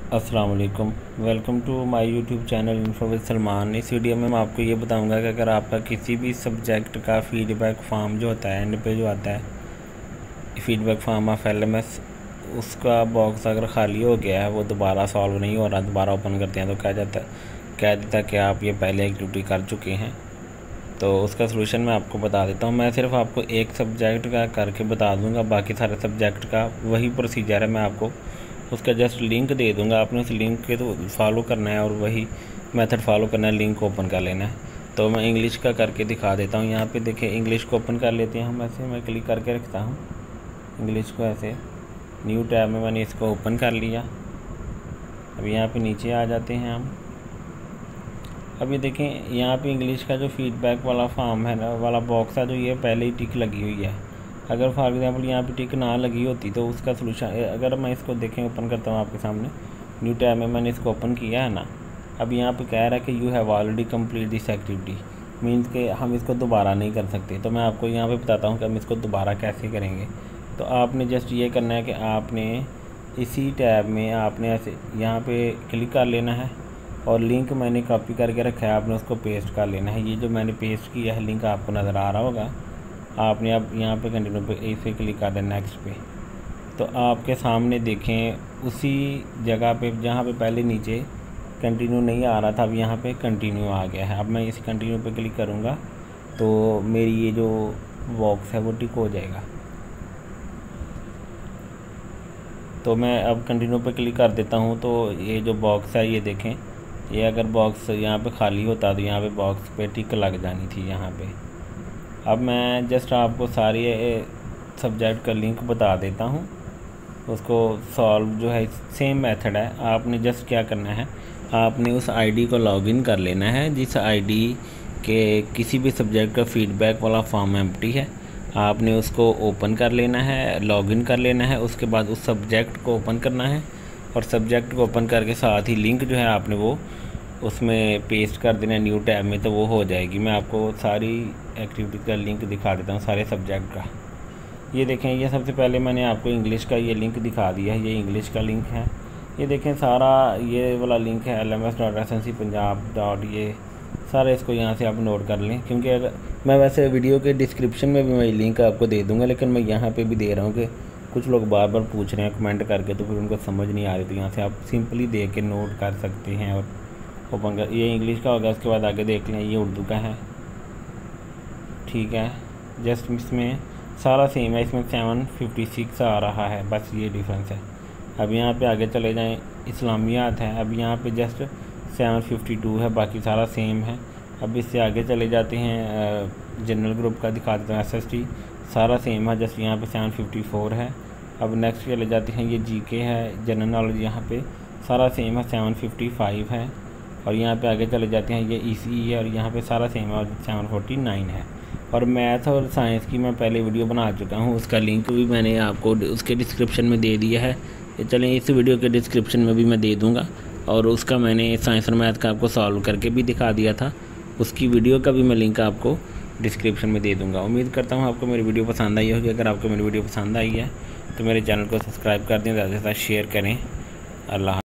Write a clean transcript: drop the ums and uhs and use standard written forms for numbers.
अस्सलाम वालेकुम, welcome to my YouTube channel info with Salman. इस वीडियो में मैं आपको ये बताऊंगा कि अगर आपका किसी भी सब्जेक्ट का फीडबैक फॉर्म जो होता है एंड पे जो आता है फीडबैक फॉर्म ऑफ LMS, उसका बॉक्स अगर ख़ाली हो गया है, वो दोबारा सॉल्व नहीं हो रहा, दोबारा ओपन करते हैं तो कह देता कि आप ये पहले एक्टिविटी कर चुके हैं। तो उसका सलूशन मैं आपको बता देता हूँ। मैं सिर्फ आपको एक सब्जेक्ट का करके बता दूँगा, बाकी सारे सब्जेक्ट का वही प्रोसीजर है। मैं आपको उसका जस्ट लिंक दे दूंगा, आपने उस लिंक के तो फॉलो करना है और वही मेथड फॉलो करना है, लिंक ओपन कर लेना है। तो मैं इंग्लिश का करके दिखा देता हूँ। यहाँ पे देखिए, इंग्लिश को ओपन कर लेते हैं हम। ऐसे मैं क्लिक करके रखता हूँ इंग्लिश को, ऐसे न्यू टैब में मैंने इसको ओपन कर लिया। अब यहाँ पे नीचे आ जाते हैं हम। अभी देखें, यहाँ पे इंग्लिश का जो फीडबैक वाला फॉर्म है ना, वाला बॉक्स है, जो ये पहले ही टिक लगी हुई है। अगर फॉर एग्ज़ाम्पल यहाँ पे टिक ना लगी होती तो उसका सलूशन, अगर मैं इसको देखें ओपन करता हूँ आपके सामने, न्यू टैब में मैंने इसको ओपन किया है ना। अब यहाँ पे कह रहा है कि you have already complete this activity, means के हम इसको दोबारा नहीं कर सकते। तो मैं आपको यहाँ पे बताता हूँ कि हम इसको दोबारा कैसे करेंगे। तो आपने जस्ट ये करना है कि आपने इसी टैब में आपने ऐसे यहाँ पे क्लिक कर लेना है और लिंक मैंने कॉपी करके रखा है, आपने उसको पेस्ट कर लेना है। ये जो मैंने पेस्ट किया है लिंक आपको नज़र आ रहा होगा। आपने अब यहाँ पे कंटिन्यू पे इसे क्लिक कर देना नेक्स्ट पे। तो आपके सामने देखें उसी जगह पे जहाँ पे पहले नीचे कंटिन्यू नहीं आ रहा था, अब यहाँ पे कंटिन्यू आ गया है। अब मैं इस कंटिन्यू पे क्लिक करूँगा तो मेरी ये जो बॉक्स है वो टिक हो जाएगा। तो मैं अब कंटिन्यू पे क्लिक कर देता हूँ। तो ये जो बॉक्स है ये देखें, ये अगर बॉक्स यहाँ पे खाली होता तो यहाँ पे बॉक्स पे टिक लग जानी थी यहाँ पे। अब मैं जस्ट आपको सारी सब्जेक्ट का लिंक बता देता हूँ। उसको सॉल्व जो है सेम मेथड है। आपने जस्ट क्या करना है, आपने उस आईडी को लॉगिन कर लेना है जिस आईडी के किसी भी सब्जेक्ट का फीडबैक वाला फॉर्म एम्प्टी है। आपने उसको ओपन कर लेना है, लॉगिन कर लेना है। उसके बाद उस सब्जेक्ट को ओपन करना है और सब्जेक्ट को ओपन करके साथ ही लिंक जो है आपने वो उसमें पेस्ट कर देना न्यू टैब में, तो वो हो जाएगी। मैं आपको सारी एक्टिविटी का लिंक दिखा देता हूँ सारे सब्जेक्ट का। ये देखें, ये सबसे पहले मैंने आपको इंग्लिश का ये लिंक दिखा दिया है, ये इंग्लिश का लिंक है। ये देखें सारा ये वाला लिंक है LMS.SNC-Punjab. ये सारे इसको यहाँ से आप नोट कर लें, क्योंकि अगर मैं वैसे वीडियो के डिस्क्रिप्शन में भी मैं लिंक आपको दे दूँगा, लेकिन मैं यहाँ पर भी दे रहा हूँ कि कुछ लोग बार बार पूछ रहे हैं कमेंट करके, तो फिर उनको समझ नहीं आ रही। तो यहाँ से आप सिंपली देख के नोट कर सकते हैं और ओपन कर। ये इंग्लिश का होगा, उसके बाद आगे देख लें ये उर्दू का है, ठीक है। जस्ट इसमें सारा सेम है, इसमें 756 आ रहा है, बस ये डिफरेंस है। अब यहाँ पे आगे चले जाएं, इस्लामियात है, अब यहाँ पे जस्ट 752 है, बाकी सारा सेम है। अब इससे आगे चले जाते हैं, जनरल ग्रुप का दिखा देते हैं, SST सारा सेम है, जस्ट यहाँ पे 754 है। अब नेक्स्ट चले जाते हैं, ये GK है, जनरल नॉलेज, यहाँ पे सारा सेम है, 755 है। और यहाँ पे आगे चले जाते हैं, ये ECE है और यहाँ पे सारा सेम है और 749 है। और मैथ और साइंस की मैं पहले वीडियो बना चुका हूँ, उसका लिंक भी मैंने आपको उसके डिस्क्रिप्शन में दे दिया है। ये चलें, इस वीडियो के डिस्क्रिप्शन में भी मैं दे दूँगा। और उसका मैंने साइंस और मैथ का आपको सॉल्व करके भी दिखा दिया था, उसकी वीडियो का भी मैं लिंक आपको डिस्क्रिप्शन में दे दूँगा। उम्मीद करता हूँ आपको मेरी वीडियो पसंद आई होगी। अगर आपको मेरी वीडियो पसंद आई है तो मेरे चैनल को सब्सक्राइब कर दें, ज़्यादा से ज़्यादा शेयर करें। अल्लाह।